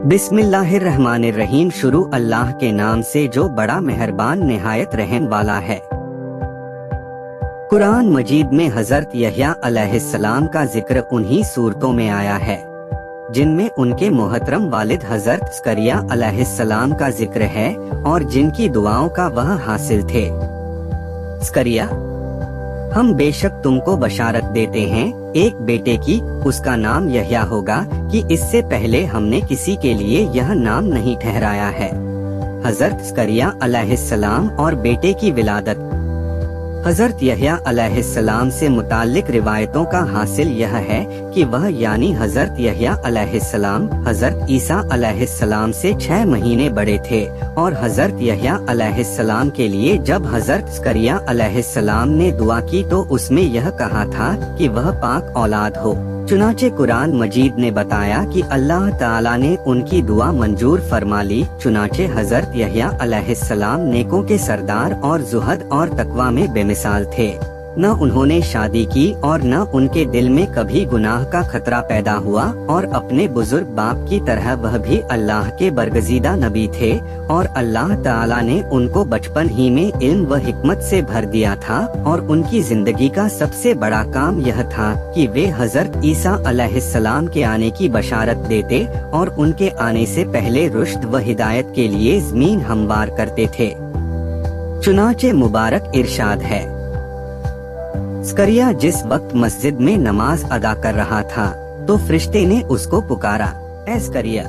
बिस्मिल्लाहिर्रहमानिर्रहीम। शुरू अल्लाह के नाम से जो बड़ा मेहरबान निहायत रहम वाला है। कुरान मजीद में हजरत यहया अलैहिस्सलाम का जिक्र उन्हीं सूरतों में आया है जिनमें उनके मोहतरम वालिद हजरत ज़करिया अलैहिस्सलाम का जिक्र है और जिनकी दुआओं का वह हासिल थे। ज़करिया, हम बेशक तुमको बशारत देते हैं एक बेटे की, उसका नाम यहया होगा कि इससे पहले हमने किसी के लिए यह नाम नहीं ठहराया है। हजरत ज़करिया अलैहिस्सलाम और बेटे की विलादत। हजरत यहया अलैहिस्सलाम से मुताल्लिक रिवायतों का हासिल यह है कि वह यानी हजरत यहया अलैहिस्सलाम हजरत ईसा अलैहिस्सलाम से 6 महीने बड़े थे और हजरत यहया अलैहिस्सलाम के लिए जब हजरत ज़करिया अलैहिस्सलाम ने दुआ की तो उसमें यह कहा था कि वह पाक औलाद हो। चुनाचे कुरान मजीद ने बताया कि अल्लाह ताला ने उनकी दुआ मंजूर फरमा ली। चुनाचे हजरत यहया अलैहिस्सलाम नेकों के सरदार और जुहद और तकवा में बेमिसाल थे। न उन्होंने शादी की और न उनके दिल में कभी गुनाह का खतरा पैदा हुआ और अपने बुजुर्ग बाप की तरह वह भी अल्लाह के बरगजीदा नबी थे और अल्लाह ताला ने उनको बचपन ही में इल्म व हिकमत से भर दिया था और उनकी जिंदगी का सबसे बड़ा काम यह था कि वे हजरत ईसा अलैहिस्सलाम के आने की बशारत देते और उनके आने से पहले रुश्द व हिदायत के लिए ज़मीन हमवार करते थे। चुनाचे मुबारक इरशाद है, ज़करिया जिस वक्त मस्जिद में नमाज अदा कर रहा था तो फरिश्ते ने उसको पुकारा, ऐ ज़करिया,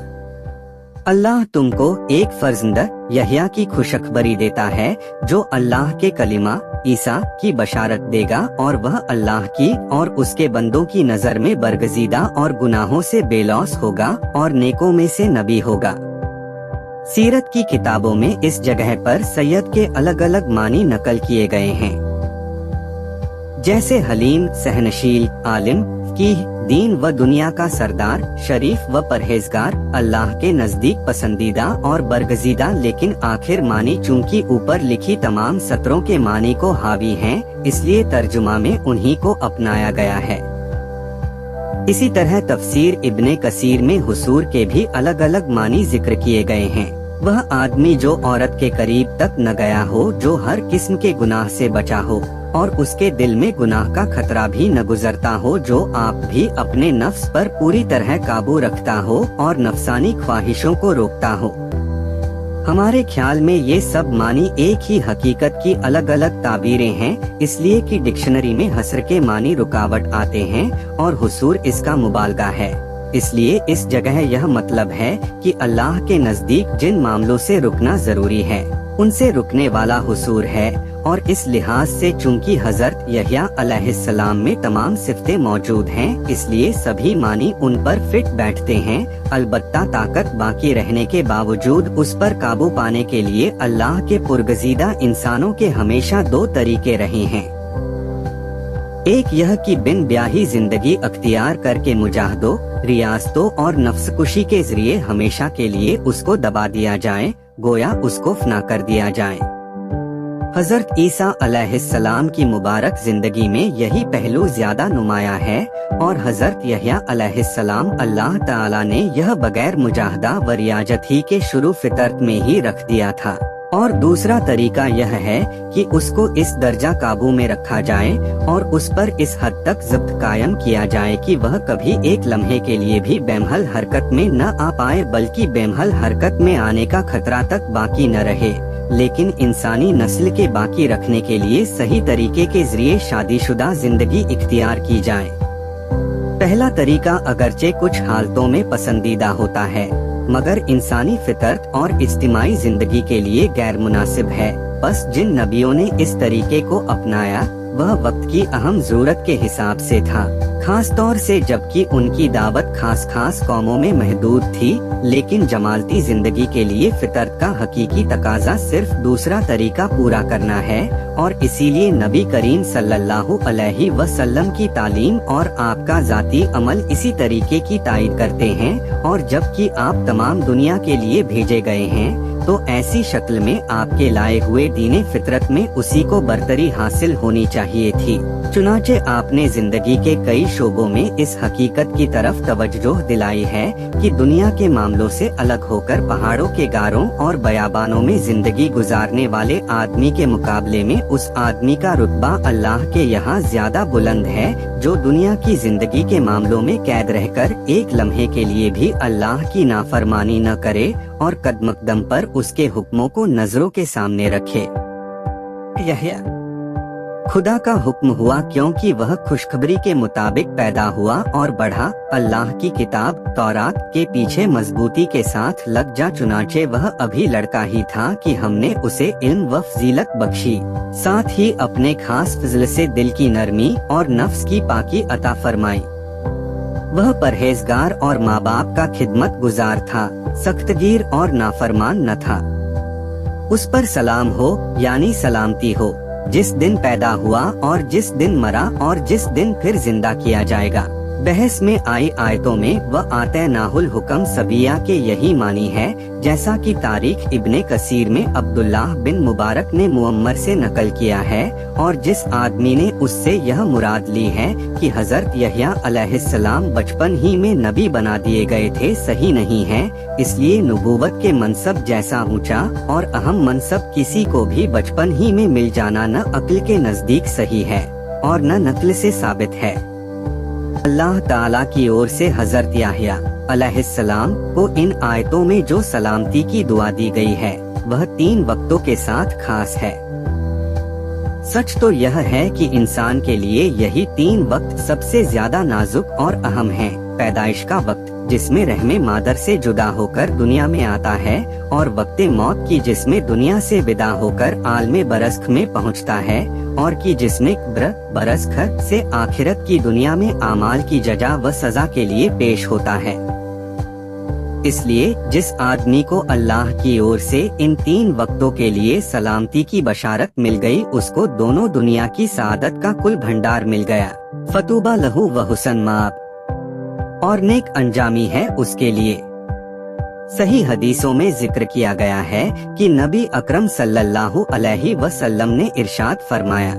अल्लाह तुमको एक फर्जंद यहया की खुशखबरी देता है जो अल्लाह के कलिमा ईसा की बशारत देगा और वह अल्लाह की और उसके बंदों की नजर में बरगजीदा और गुनाहों से बेलौस होगा और नेकों में से नबी होगा। सीरत की किताबों में इस जगह पर सैयद के अलग अलग मानी नकल किए गए हैं, जैसे हलीम, सहनशील, आलिम, फकीह, दीन व दुनिया का सरदार, शरीफ व परहेजगार, अल्लाह के नजदीक पसंदीदा और बरगजीदा। लेकिन आखिर मानी चूंकि ऊपर लिखी तमाम सत्रों के मानी को हावी हैं, इसलिए तर्जुमा में उन्हीं को अपनाया गया है। इसी तरह तफसीर इब्ने कसीर में हुसूर के भी अलग अलग मानी जिक्र किए गए हैं। वह आदमी जो औरत के करीब तक न गया हो, जो हर किस्म के गुनाह से बचा हो और उसके दिल में गुनाह का खतरा भी न गुजरता हो, जो आप भी अपने नफ्स पर पूरी तरह काबू रखता हो और नफसानी ख्वाहिशों को रोकता हो। हमारे ख्याल में ये सब मानी एक ही हकीकत की अलग अलग ताबीरें हैं, इसलिए कि डिक्शनरी में हसर के मानी रुकावट आते हैं और हुसूर इसका मुबालगा है। इसलिए इस जगह यह मतलब है कि अल्लाह के नजदीक जिन मामलों से रुकना जरूरी है उनसे रुकने वाला हुसूर है और इस लिहाज से चूंकि हजरत यहया अलैहिस्सलाम में तमाम सिफ़तें मौजूद हैं, इसलिए सभी मानी उन पर फिट बैठते हैं। अलबत्ता ताकत बाकी रहने के बावजूद उस पर काबू पाने के लिए अल्लाह के पुरगजीदा इंसानों के हमेशा 2 तरीके रहे हैं। एक यह कि बिन ब्याही जिंदगी अख्तियार करके मुजाहदों, रियासतों और नफ्सकुशी के जरिए हमेशा के लिए उसको दबा दिया जाए, गोया उसको फना कर दिया जाए। हजरत ईसा अलैहिस्सलाम की मुबारक जिंदगी में यही पहलू ज्यादा नुमाया है और हजरत यहया अलैहिस्सलाम अल्लाह ताला ने यह बगैर मुजाहदा व रियाजत ही के शुरू फितरत में ही रख दिया था। और दूसरा तरीका यह है कि उसको इस दर्जा काबू में रखा जाए और उस पर इस हद तक ज़ब्त कायम किया जाए कि वह कभी एक लम्हे के लिए भी बेमहल हरकत में न आ पाए, बल्कि बेमहल हरकत में आने का खतरा तक बाकी न रहे। लेकिन इंसानी नस्ल के बाकी रखने के लिए सही तरीके के जरिए शादीशुदा जिंदगी इख्तियार की जाए। पहला तरीका अगरचे कुछ हालतों में पसंदीदा होता है, मगर इंसानी फितरत और इज्तिमाई जिंदगी के लिए गैर मुनासिब है। बस जिन नबियों ने इस तरीके को अपनाया वह वक्त की अहम जरूरत के हिसाब से था, खास तौर से जबकि उनकी दावत खास कौमों में महदूद थी। लेकिन जमालती जिंदगी के लिए फितरत का हकीकी तकाजा सिर्फ दूसरा तरीका पूरा करना है और इसीलिए नबी करीम सल्लल्लाहु अलैहि वसल्लम की तालीम और आपका जाती अमल इसी तरीके की तायद करते हैं। और जबकि आप तमाम दुनिया के लिए भेजे गए हैं तो ऐसी शक्ल में आपके लाए हुए दीने फितरत में उसी को बरतरी हासिल होनी चाहिए थी। चुनाचे आपने जिंदगी के कई शोबों में इस हकीकत की तरफ तवज्जो दिलाई है कि दुनिया के मामलों से अलग होकर पहाड़ों के गारों और बयाबानों में जिंदगी गुजारने वाले आदमी के मुकाबले में उस आदमी का रुतबा अल्लाह के यहाँ ज्यादा बुलंद है जो दुनिया की जिंदगी के मामलों में कैद रहकर एक लम्हे के लिए भी अल्लाह की नाफरमानी न करे और कदम पर उसके हुक्मों को नजरों के सामने रखे। यह खुदा का हुक्म हुआ क्योंकि वह खुशखबरी के मुताबिक पैदा हुआ और बढ़ा। अल्लाह की किताब तौरात के पीछे मजबूती के साथ लग जा, चुनाचे वह अभी लड़का ही था कि हमने उसे इल्म व फजीलत बख्शी, साथ ही अपने खास फजल से दिल की नरमी और नफ्स की पाकी अता फरमाई। वह परहेजगार और माँ बाप का खिदमत गुजार था, सख्तगीर और नाफरमान न था। उस पर सलाम हो यानी सलामती हो जिस दिन पैदा हुआ और जिस दिन मरा और जिस दिन फिर जिंदा किया जाएगा। बहस में आई आयतों में वह आतैनाहुल हुक्म सबिया के यही मानी है, जैसा कि तारीख इब्ने कसीर में अब्दुल्लाह बिन मुबारक ने मुअम्मर से नकल किया है, और जिस आदमी ने उससे यह मुराद ली है कि हजरत यहया अलैहिस्सलाम बचपन ही में नबी बना दिए गए थे, सही नहीं है। इसलिए नबूवत के मनसब जैसा ऊंचा और अहम मनसब किसी को भी बचपन ही में मिल जाना न अक्ल के नजदीक सही है और न नकल से साबित है। अल्लाह ताला की ओर से हजरत याहया अलैहिस्सलाम को इन आयतों में जो सलामती की दुआ दी गई है वह 3 वक्तों के साथ खास है। सच तो यह है कि इंसान के लिए यही 3 वक्त सबसे ज्यादा नाजुक और अहम है। पैदाइश का वक्त जिसमें रहमे मादर से जुदा होकर दुनिया में आता है, और वक्ते मौत की जिसमें दुनिया से विदा होकर आलमे बरज़ख में पहुंचता है, और की जिसमें बरज़ख से आखिरत की दुनिया में आमाल की जजा व सजा के लिए पेश होता है। इसलिए जिस आदमी को अल्लाह की ओर से इन 3 वक्तों के लिए सलामती की बशारत मिल गई, उसको दोनों दुनिया की सादत का कुल भंडार मिल गया। फतूबा लहू व हुसन माब, और नेक अंजामी है उसके लिए। सही हदीसों में जिक्र किया गया है कि नबी अकरम सल्लल्लाहु अलैहि वसल्लम ने इरशाद फरमाया,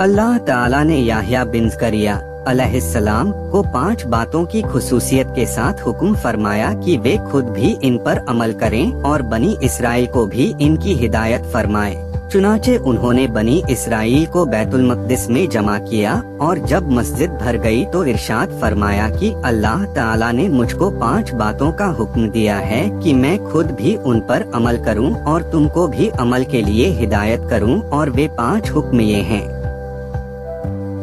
अल्लाह ताला ने याहया बिन ज़करिया अलैहिस्सलाम को 5 बातों की खुसूसियत के साथ हुक्म फरमाया कि वे खुद भी इन पर अमल करें और बनी इसराइल को भी इनकी हिदायत फरमाएं। चुनाचे उन्होंने बनी इसराइल को बैतुल मक़दिस में जमा किया, और जब मस्जिद भर गई तो इरशाद फरमाया कि अल्लाह ताला ने मुझको 5 बातों का हुक्म दिया है कि मैं खुद भी उन पर अमल करूं और तुमको भी अमल के लिए हिदायत करूं, और वे 5 हुक्म ये हैं।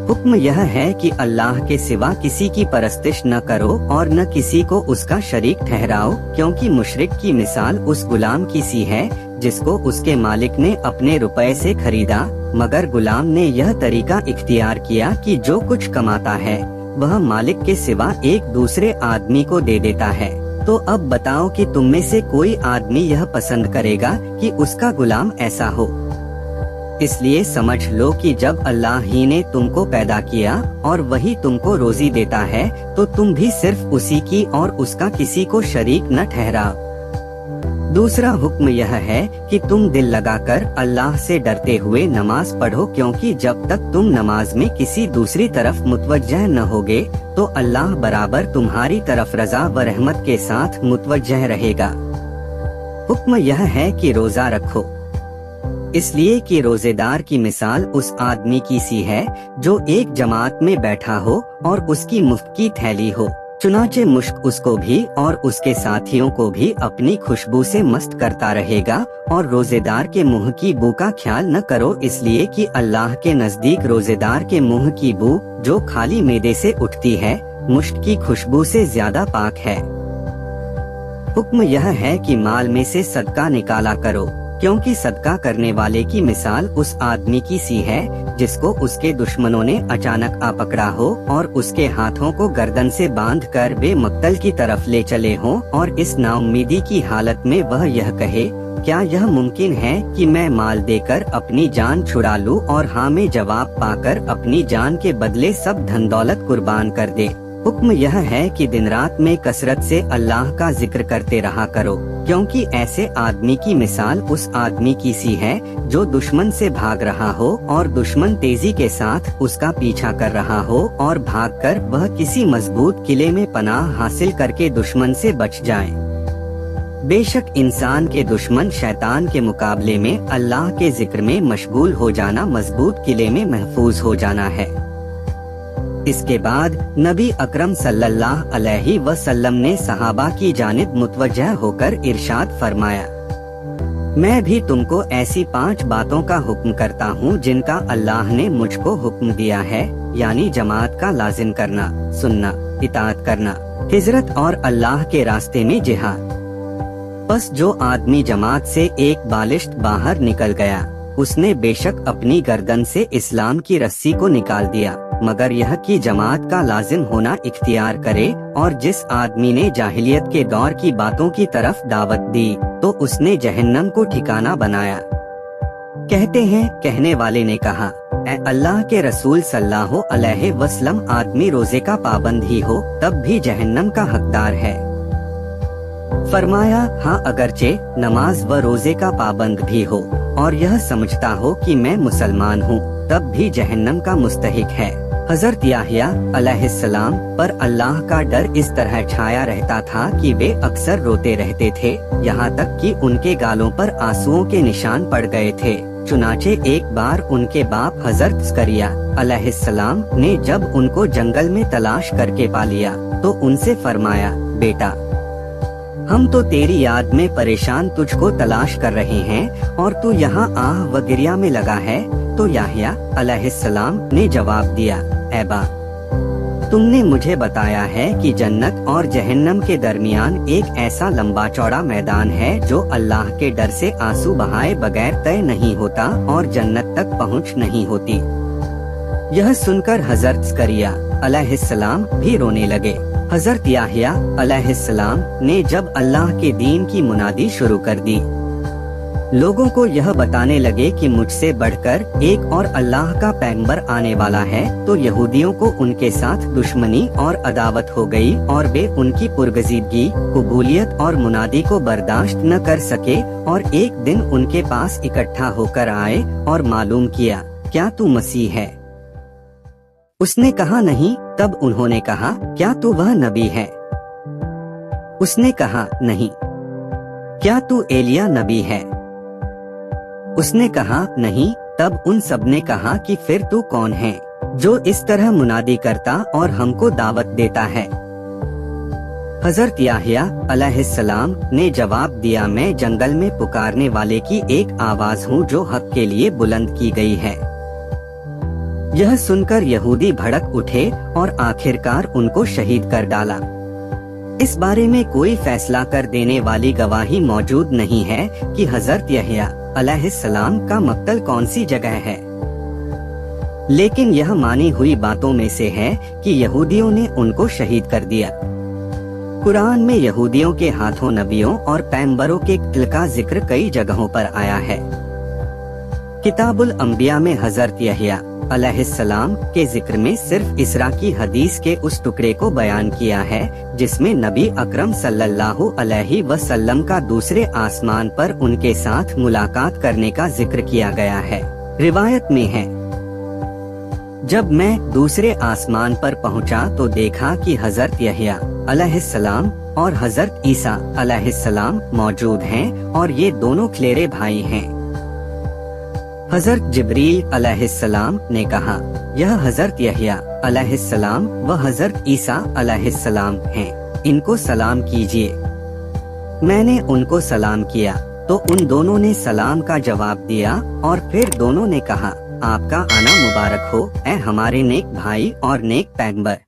हुक्म यह है कि अल्लाह के सिवा किसी की परस्तिश न करो और न किसी को उसका शरीक ठहराओ, क्योंकि मुशरिक की मिसाल उस गुलाम की सी है जिसको उसके मालिक ने अपने रुपए से खरीदा, मगर गुलाम ने यह तरीका इख्तियार किया कि जो कुछ कमाता है वह मालिक के सिवा एक दूसरे आदमी को दे देता है। तो अब बताओ कि तुम में से कोई आदमी यह पसंद करेगा कि उसका गुलाम ऐसा हो? इसलिए समझ लो कि जब अल्लाह ही ने तुमको पैदा किया और वही तुमको रोजी देता है, तो तुम भी सिर्फ उसी की और उसका किसी को शरीक न ठहराओ। दूसरा हुक्म यह है कि तुम दिल लगाकर अल्लाह से डरते हुए नमाज पढ़ो, क्योंकि जब तक तुम नमाज में किसी दूसरी तरफ मुतवज्जह न होगे तो अल्लाह बराबर तुम्हारी तरफ रजा व रहमत के साथ मुतवज्जह रहेगा। हुक्म यह है कि रोजा रखो, इसलिए कि रोजेदार की मिसाल उस आदमी की सी है जो एक जमात में बैठा हो और उसकी मुफ्त की थैली हो। चुनाचे मुश्क उसको भी और उसके साथियों को भी अपनी खुशबू से मस्त करता रहेगा, और रोजेदार के मुंह की बू का ख्याल न करो, इसलिए कि अल्लाह के नजदीक रोजेदार के मुंह की बू जो खाली मैदे से उठती है मुश्क की खुशबू से ज्यादा पाक है। हुक्म यह है कि माल में से सदका निकाला करो, क्योंकि सदका करने वाले की मिसाल उस आदमी की सी है जिसको उसके दुश्मनों ने अचानक आ पकड़ा हो और उसके हाथों को गर्दन से बांधकर वे मक्तल की तरफ ले चले हों, और इस नाउम्मीदी की हालत में वह यह कहे, क्या यह मुमकिन है कि मैं माल देकर अपनी जान छुड़ा लूं, और हाँ में जवाब पाकर अपनी जान के बदले सब धन दौलत कुर्बान कर दे। हुक्म यह है कि दिन रात में कसरत से अल्लाह का जिक्र करते रहा करो, क्योंकि ऐसे आदमी की मिसाल उस आदमी की सी है जो दुश्मन से भाग रहा हो और दुश्मन तेजी के साथ उसका पीछा कर रहा हो और भागकर वह किसी मजबूत किले में पनाह हासिल करके दुश्मन से बच जाए। बेशक इंसान के दुश्मन शैतान के मुकाबले में अल्लाह के जिक्र में मशगूल हो जाना मजबूत किले में महफूज हो जाना है। इसके बाद नबी अकरम सल्लल्लाहु अलैहि वसल्लम ने सहाबा की जानिब मुतवज्जह होकर इरशाद फरमाया, मैं भी तुमको ऐसी 5 बातों का हुक्म करता हूँ जिनका अल्लाह ने मुझको हुक्म दिया है, यानी जमात का लाजिम करना, सुनना, इताअत करना, हिजरत और अल्लाह के रास्ते में जिहाद। बस जो आदमी जमात से एक बालिश्त बाहर निकल गया, उसने बेशक अपनी गर्दन से इस्लाम की रस्सी को निकाल दिया, मगर यह कि जमात का लाजिम होना इख्तियार करे। और जिस आदमी ने जाहिलियत के दौर की बातों की तरफ दावत दी तो उसने जहन्नम को ठिकाना बनाया। कहते हैं, कहने वाले ने कहा, ऐ अल्लाह के रसूल सल्लल्लाहु अलैहि वसल्लम, आदमी रोजे का पाबंद ही हो तब भी जहन्नम का हकदार है। फरमाया, हाँ, अगरचे नमाज व रोजे का पाबंद भी हो और यह समझता हो कि मैं मुसलमान हूँ, तब भी जहन्नम का मुस्तहिक है। हजरत याहिया अलैहिस्सलाम पर अल्लाह का डर इस तरह छाया रहता था कि वे अक्सर रोते रहते थे, यहाँ तक कि उनके गालों पर आंसुओं के निशान पड़ गए थे। चुनाचे एक बार उनके बाप हजरत ज़करिया अलैहिस्सलाम ने जब उनको जंगल में तलाश करके पा लिया तो उनसे फरमाया, बेटा, हम तो तेरी याद में परेशान तुझको तलाश कर रहे हैं और तू यहाँ आह व गिरिया में लगा है। तो याहिया अलैहिस्सलाम ने जवाब दिया, ऐ बाप, तुमने मुझे बताया है कि जन्नत और जहन्नम के दरमियान एक ऐसा लंबा चौड़ा मैदान है जो अल्लाह के डर से आंसू बहाए बगैर तय नहीं होता और जन्नत तक पहुँच नहीं होती। यह सुनकर हजरत ज़करिया अलैहिस्सलाम भी रोने लगे। हजरत याहिया अलैहिस्सलाम ने जब अल्लाह के दीन की मुनादी शुरू कर दी, लोगों को यह बताने लगे कि मुझसे बढ़कर एक और अल्लाह का पैगंबर आने वाला है, तो यहूदियों को उनके साथ दुश्मनी और अदावत हो गई और वे उनकी पुरगजीदगी, कबूलियत और मुनादी को बर्दाश्त न कर सके और एक दिन उनके पास इकट्ठा होकर आए और मालूम किया, क्या तू मसीह है? उसने कहा, नहीं। तब उन्होंने कहा, क्या तू वह नबी है? उसने कहा, नहीं। क्या तू एलिया नबी है? उसने कहा, नहीं। तब उन सब ने कहा कि फिर तू कौन है जो इस तरह मुनादी करता और हमको दावत देता है? हजरत याहिया अलैहिस्सलाम ने जवाब दिया, मैं जंगल में पुकारने वाले की एक आवाज हूँ जो हक के लिए बुलंद की गई है। यह सुनकर यहूदी भड़क उठे और आखिरकार उनको शहीद कर डाला। इस बारे में कोई फैसला कर देने वाली गवाही मौजूद नहीं है कि हजरत याहिया अलैहिस्सलाम का मक्तल कौन सी जगह है, लेकिन यह मानी हुई बातों में से है कि यहूदियों ने उनको शहीद कर दिया। कुरान में यहूदियों के हाथों नबियों और पैगंबरों के कत्ल का जिक्र कई जगहों पर आया है। किताबुल अंबिया में हजरत याहिया अलैहिस्सलाम के जिक्र में सिर्फ इसरा की हदीस के उस टुकड़े को बयान किया है जिसमें नबी अकरम सल्लल्लाहु अलैहि वसल्लम का दूसरे आसमान पर उनके साथ मुलाकात करने का जिक्र किया गया है। रिवायत में है, जब मैं दूसरे आसमान पर पहुंचा तो देखा कि हजरत याहिया अलैहिस्सलाम और हजरत ईसा अलैहिस्सलाम मौजूद हैं और ये दोनों खलेरे भाई हैं। हजरत जिब्रील अलैहिस्सलाम ने कहा, यह हजरत याहिया अलैहिस्सलाम व हजरत ईसा अलैहिस्सलाम हैं, इनको सलाम कीजिए। मैंने उनको सलाम किया तो उन दोनों ने सलाम का जवाब दिया और फिर दोनों ने कहा, आपका आना मुबारक हो, ऐ हमारे नेक भाई और नेक पैगंबर।